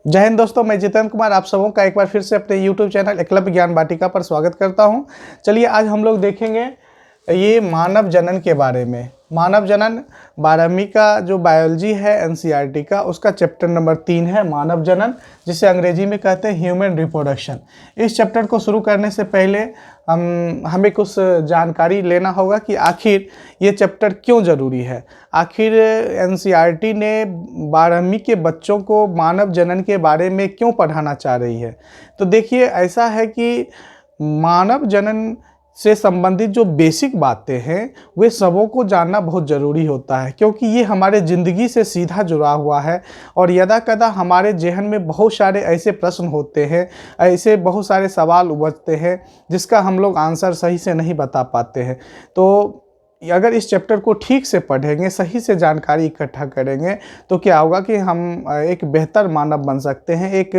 जय हिंद दोस्तों, मैं जितेंद्र कुमार आप सबों का एक बार फिर से अपने YouTube चैनल एकलव्य ज्ञान वाटिका पर स्वागत करता हूं। चलिए आज हम लोग देखेंगे ये मानव जनन के बारे में। मानव जनन 12वीं का जो बायोलॉजी है NCERT का, उसका चैप्टर नंबर 3 है मानव जनन, जिसे अंग्रेजी में कहते हैं ह्यूमन रिप्रोडक्शन। इस चैप्टर को शुरू करने से पहले हमें कुछ जानकारी लेना होगा कि आखिर ये चैप्टर क्यों ज़रूरी है। आखिर NCERT ने 12वीं के बच्चों को मानव जनन के बारे में क्यों पढ़ाना चाह रही है। तो देखिए, ऐसा है कि मानव जनन से संबंधित जो बेसिक बातें हैं वे सबों को जानना बहुत ज़रूरी होता है, क्योंकि ये हमारे ज़िंदगी से सीधा जुड़ा हुआ है। और यदा कदा हमारे ज़हन में बहुत सारे ऐसे प्रश्न होते हैं, ऐसे बहुत सारे सवाल उभरते हैं जिसका हम लोग आंसर सही से नहीं बता पाते हैं। तो अगर इस चैप्टर को ठीक से पढ़ेंगे, सही से जानकारी इकट्ठा करेंगे, तो क्या होगा कि हम एक बेहतर मानव बन सकते हैं, एक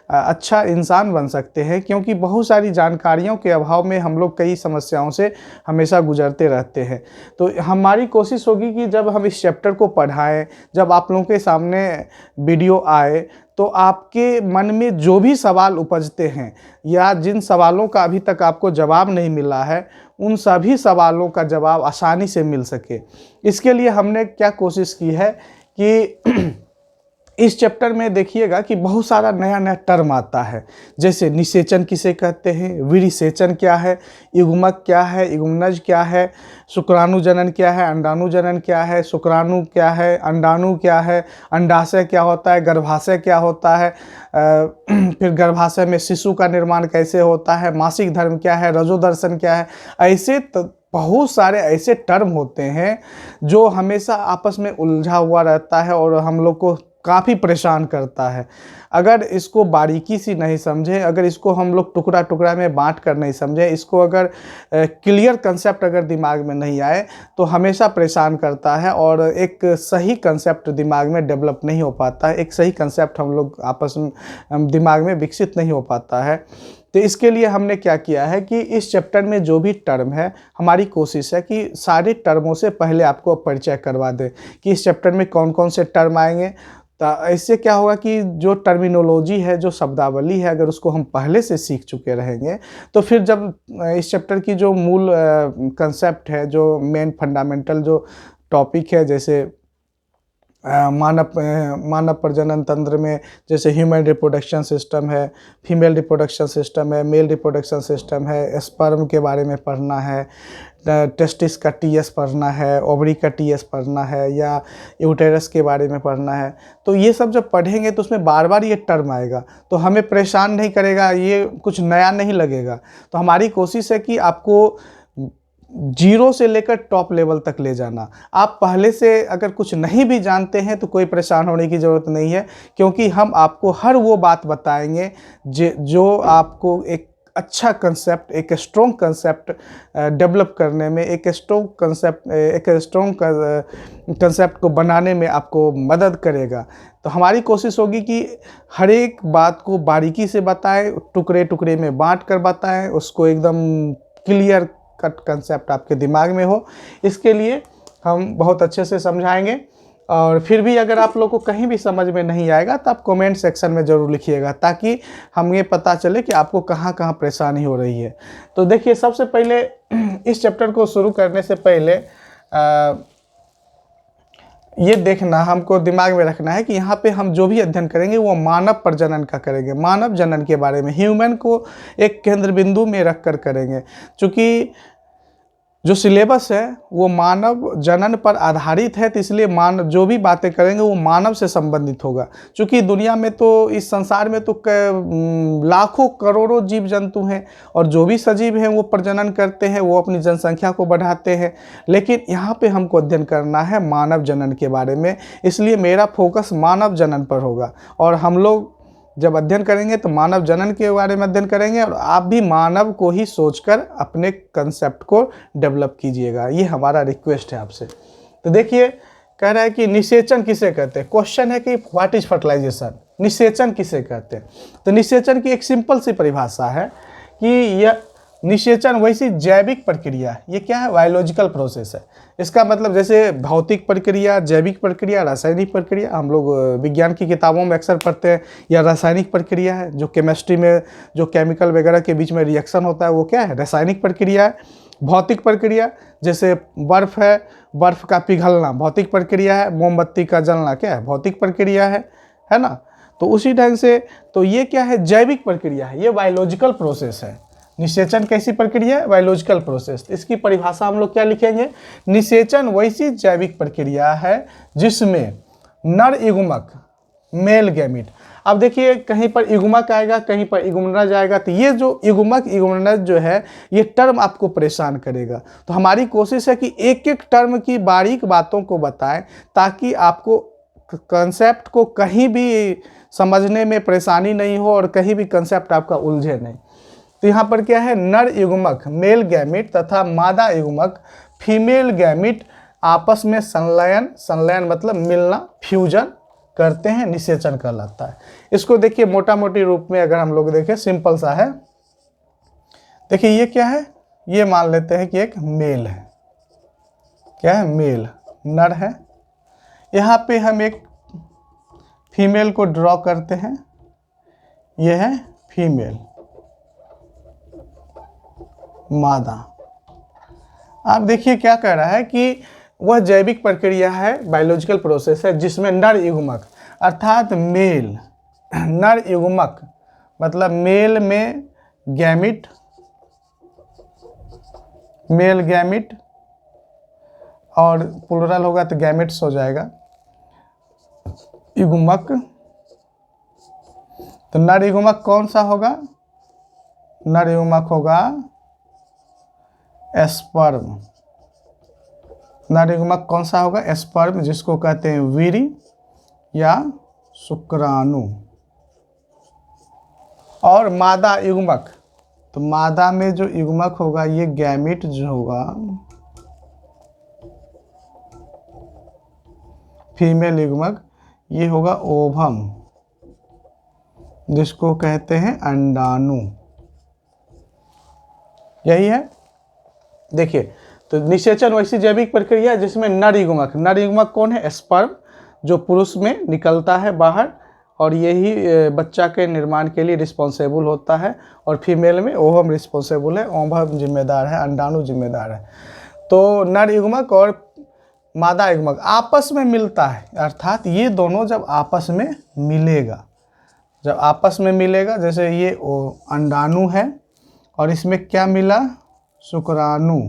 अच्छा इंसान बन सकते हैं। क्योंकि बहुत सारी जानकारियों के अभाव में हम लोग कई समस्याओं से हमेशा गुजरते रहते हैं। तो हमारी कोशिश होगी कि जब हम इस चैप्टर को पढ़ाएं, जब आप लोगों के सामने वीडियो आए, तो आपके मन में जो भी सवाल उपजते हैं या जिन सवालों का अभी तक आपको जवाब नहीं मिला है, उन सभी सवालों का जवाब आसानी से मिल सके। इसके लिए हमने क्या कोशिश की है कि इस चैप्टर में देखिएगा कि बहुत सारा नया नया टर्म आता है। जैसे निषेचन किसे कहते हैं, विरिसेचन क्या है, युग्मक क्या है, युग्मनज क्या है, शुक्राणु जनन क्या है, अंडाणु जनन क्या है, शुक्राणु क्या है, अंडाणु क्या है, अंडाशय क्या होता है, गर्भाशय क्या होता है, फिर गर्भाशय में शिशु का निर्माण कैसे होता है, मासिक धर्म क्या है, रजोदर्शन क्या है। ऐसे बहुत सारे ऐसे टर्म होते हैं जो हमेशा आपस में उलझा हुआ रहता है और हम लोग को काफ़ी परेशान करता है। अगर इसको बारीकी से नहीं समझे, अगर इसको हम लोग टुकड़ा टुकड़ा में बांट कर नहीं समझे, इसको अगर क्लियर कंसेप्ट अगर दिमाग में नहीं आए, तो हमेशा परेशान करता है और एक सही कंसेप्ट दिमाग में डेवलप नहीं हो पाता है। एक सही कंसेप्ट हम लोग आपस में दिमाग में विकसित नहीं हो पाता है। तो इसके लिए हमने क्या किया है कि इस चैप्टर में जो भी टर्म है, हमारी कोशिश है कि सारे टर्मों से पहले आपको परिचय करवा दें कि इस चैप्टर में कौन कौन से टर्म आएंगे। तो ऐसे क्या होगा कि जो टर्मिनोलॉजी है, जो शब्दावली है, अगर उसको हम पहले से सीख चुके रहेंगे, तो फिर जब इस चैप्टर की जो मूल कंसेप्ट है, जो मेन फंडामेंटल जो टॉपिक है, जैसे मानव प्रजनन तंत्र में जैसे ह्यूमन रिप्रोडक्शन सिस्टम है, फीमेल रिप्रोडक्शन सिस्टम है, मेल रिप्रोडक्शन सिस्टम है, स्पर्म के बारे में पढ़ना है, टेस्टिस का TS पढ़ना है, ओवरी का TS पढ़ना है, या यूटेरस के बारे में पढ़ना है। तो ये सब जब पढ़ेंगे तो उसमें बार बार ये टर्म आएगा, तो हमें परेशान नहीं करेगा, ये कुछ नया नहीं लगेगा। तो हमारी कोशिश है कि आपको 0 से लेकर टॉप लेवल तक ले जाना। आप पहले से अगर कुछ नहीं भी जानते हैं तो कोई परेशान होने की ज़रूरत नहीं है, क्योंकि हम आपको हर वो बात बताएंगे जो आपको एक अच्छा कंसेप्ट, एक स्ट्रॉन्ग कंसेप्ट डेवलप करने में, एक स्ट्रॉन्ग कंसेप्ट को बनाने में आपको मदद करेगा। तो हमारी कोशिश होगी कि हर एक बात को बारीकी से बताएं, टुकड़े टुकड़े में बांट कर बताएं, उसको एकदम क्लियर कट कंसेप्ट आपके दिमाग में हो। इसके लिए हम बहुत अच्छे से समझाएंगे। और फिर भी अगर आप लोग को कहीं भी समझ में नहीं आएगा तो आप कमेंट सेक्शन में ज़रूर लिखिएगा, ताकि हमें पता चले कि आपको कहाँ कहाँ परेशानी हो रही है। तो देखिए, सबसे पहले इस चैप्टर को शुरू करने से पहले ये देखना, हमको दिमाग में रखना है कि यहाँ पे हम जो भी अध्ययन करेंगे वो मानव प्रजनन का करेंगे, मानव जनन के बारे में, ह्यूमन को एक केंद्र बिंदु में रख कर करेंगे। चूँकि जो सिलेबस है वो मानव जनन पर आधारित है, तो इसलिए जो भी बातें करेंगे वो मानव से संबंधित होगा। क्योंकि दुनिया में तो, इस संसार में तो लाखों करोड़ों जीव जंतु हैं, और जो भी सजीव हैं वो प्रजनन करते हैं, वो अपनी जनसंख्या को बढ़ाते हैं। लेकिन यहाँ पे हमको अध्ययन करना है मानव जनन के बारे में, इसलिए मेरा फोकस मानव जनन पर होगा। और हम लोग जब अध्ययन करेंगे तो मानव जनन के बारे में अध्ययन करेंगे, और आप भी मानव को ही सोचकर अपने कंसेप्ट को डेवलप कीजिएगा। ये हमारा रिक्वेस्ट है आपसे। तो देखिए, कह रहा है कि निषेचन किसे कहते हैं। क्वेश्चन है कि व्हाट इज फर्टिलाइजेशन, निषेचन किसे कहते हैं। तो निषेचन की एक सिंपल सी परिभाषा है कि यह निषेचन वैसी जैविक प्रक्रिया, ये क्या है, बायोलॉजिकल प्रोसेस है। इसका मतलब जैसे भौतिक प्रक्रिया, जैविक प्रक्रिया, रासायनिक प्रक्रिया, हम लोग विज्ञान की किताबों में अक्सर पढ़ते हैं, या रासायनिक प्रक्रिया है जो केमिस्ट्री में जो केमिकल वगैरह के बीच में रिएक्शन होता है वो क्या है, रासायनिक प्रक्रिया है। भौतिक प्रक्रिया जैसे बर्फ़ है, बर्फ़ का पिघलना भौतिक प्रक्रिया है, मोमबत्ती का जलना क्या है, भौतिक प्रक्रिया है ना। तो उसी ढंग से तो ये क्या है, जैविक प्रक्रिया है, ये बायोलॉजिकल प्रोसेस है। निषेचन कैसी प्रक्रिया है, बायोलॉजिकल प्रोसेस। इसकी परिभाषा हम लोग क्या लिखेंगे, निषेचन वैसी जैविक प्रक्रिया है जिसमें नर युग्मक, मेल गैमीट। अब देखिए कहीं पर युग्मक आएगा, कहीं पर युग्मनज आएगा, तो ये जो युग्मक युग्मनज जो है ये टर्म आपको परेशान करेगा। तो हमारी कोशिश है कि एक एक टर्म की बारीक बातों को बताएं ताकि आपको कंसेप्ट को कहीं भी समझने में परेशानी नहीं हो और कहीं भी कंसेप्ट आपका उलझे नहीं। तो यहाँ पर क्या है, नर युग्मक मेल गैमिट तथा मादा युग्मक फीमेल गैमिट आपस में संलयन, संलयन मतलब मिलना, फ्यूजन करते हैं, निषेचन कहलाता है। इसको देखिए मोटा मोटी रूप में अगर हम लोग देखें, सिंपल सा है। देखिए ये क्या है, ये मान लेते हैं कि एक मेल है, क्या है, मेल, नर है। यहाँ पे हम एक फीमेल को ड्रॉ करते हैं, ये है फीमेल, मादा। आप देखिए क्या कह रहा है कि वह जैविक प्रक्रिया है, बायोलॉजिकल प्रोसेस है जिसमें नर युग्मक अर्थात मेल, नर युग्मक मतलब मेल में गैमिट, मेल गैमिट, और प्लूरल होगा तो गैमिट्स हो जाएगा, युग्मक। तो नर युग्मक कौन सा होगा, नर युग्मक होगा एस्पर्म। नर युग्मक कौन सा होगा, एस्पर्म, जिसको कहते हैं वीर्य या शुक्राणु। और मादा युग्मक, तो मादा में जो युग्मक होगा ये गैमिट जो होगा, फीमेल युग्मक, ये होगा ओवम, जिसको कहते हैं अंडाणु। यही है। देखिए तो निषेचन वैसी जैविक प्रक्रिया जिसमें नर युग्मक, नर युग्मक कौन है, स्पर्म, जो पुरुष में निकलता है बाहर और यही बच्चा के निर्माण के लिए रिस्पॉन्सिबल होता है, और फीमेल में ओवम रिस्पॉन्सिबल है, ओवम जिम्मेदार है, अंडाणु जिम्मेदार है। तो नर युग्मक और मादा युग्मक आपस में मिलता है, अर्थात ये दोनों जब आपस में मिलेगा, जब आपस में मिलेगा, जैसे ये अंडाणु है और इसमें क्या मिला, शुक्राणु,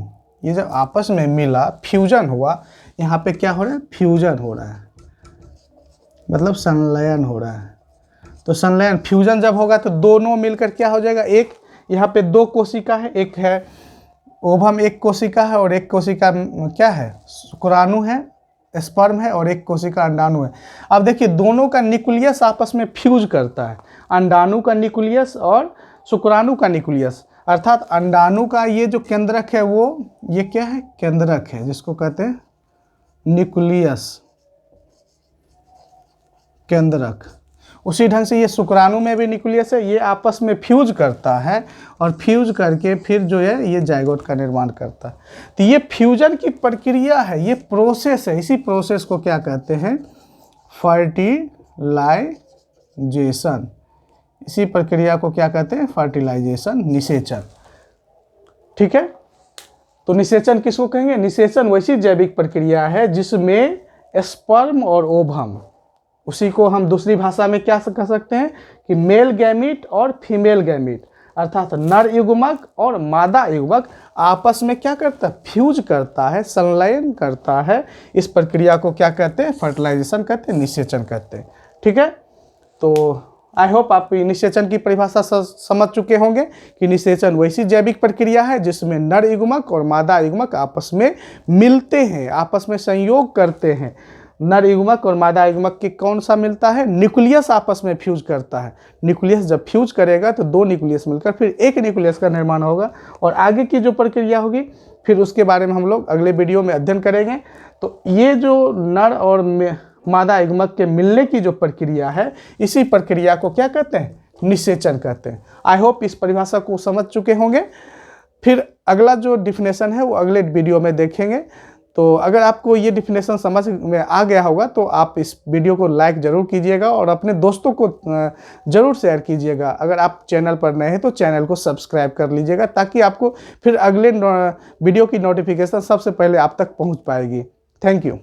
ये जब आपस में मिला, फ्यूजन हुआ, यहाँ पे क्या हो रहा है, फ्यूजन हो रहा है, मतलब संलयन हो रहा है। तो संलयन, फ्यूजन जब होगा तो दोनों मिलकर क्या हो जाएगा, एक, यहाँ पे दो कोशिका है, एक है ओवम, एक कोशिका है, और एक कोशिका क्या है, शुक्राणु है, स्पर्म है, और एक कोशिका अंडाणु है। अब देखिए दोनों का न्यूक्लियस आपस में फ्यूज करता है, अंडाणु का न्यूक्लियस और शुक्राणु का न्यूक्लियस, अर्थात अंडाणु का ये जो केंद्रक है वो ये क्या है, केंद्रक है, जिसको कहते हैं न्यूक्लियस, केंद्रक। उसी ढंग से ये शुक्राणु में भी न्यूक्लियस है, ये आपस में फ्यूज करता है और फ्यूज करके फिर जो है ये जाइगोट का निर्माण करता है। तो ये फ्यूजन की प्रक्रिया है, ये प्रोसेस है, इसी प्रोसेस को क्या कहते हैं, फर्टिलाइजेशन। इसी प्रक्रिया को क्या कहते हैं, फर्टिलाइजेशन, निषेचन। ठीक है। तो निषेचन किसको कहेंगे, निषेचन वैसी जैविक प्रक्रिया है जिसमें स्पर्म और ओवम, उसी को हम दूसरी भाषा में क्या कह सकते हैं कि मेल गैमीट और फीमेल गैमीट, अर्थात नर युग्मक और मादा युग्मक आपस में क्या करता है, फ्यूज करता है, संलयन करता है। इस प्रक्रिया को क्या कहते हैं, फर्टिलाइजेशन कहते हैं, निषेचन कहते हैं। ठीक है। तो आई होप आप निषेचन की परिभाषा समझ चुके होंगे कि निषेचन वैसी जैविक प्रक्रिया है जिसमें नर युग्मक और मादा युग्मक आपस में मिलते हैं, आपस में संयोग करते हैं। नर युग्मक और मादा युग्मक के कौन सा मिलता है, न्यूक्लियस आपस में फ्यूज करता है। न्यूक्लियस जब फ्यूज करेगा तो दो न्यूक्लियस मिलकर फिर एक न्यूक्लियस का निर्माण होगा, और आगे की जो प्रक्रिया होगी फिर उसके बारे में हम लोग अगले वीडियो में अध्ययन करेंगे। तो ये जो नर और मादा युग्मक के मिलने की जो प्रक्रिया है, इसी प्रक्रिया को क्या कहते हैं, निषेचन कहते हैं। आई होप इस परिभाषा को समझ चुके होंगे। फिर अगला जो डिफिनेशन है वो अगले वीडियो में देखेंगे। तो अगर आपको ये डिफिनेशन समझ में आ गया होगा तो आप इस वीडियो को लाइक ज़रूर कीजिएगा और अपने दोस्तों को ज़रूर शेयर कीजिएगा। अगर आप चैनल पर नए हैं तो चैनल को सब्सक्राइब कर लीजिएगा, ताकि आपको फिर अगले वीडियो की नोटिफिकेशन सबसे पहले आप तक पहुंच पाएगी। Thank you.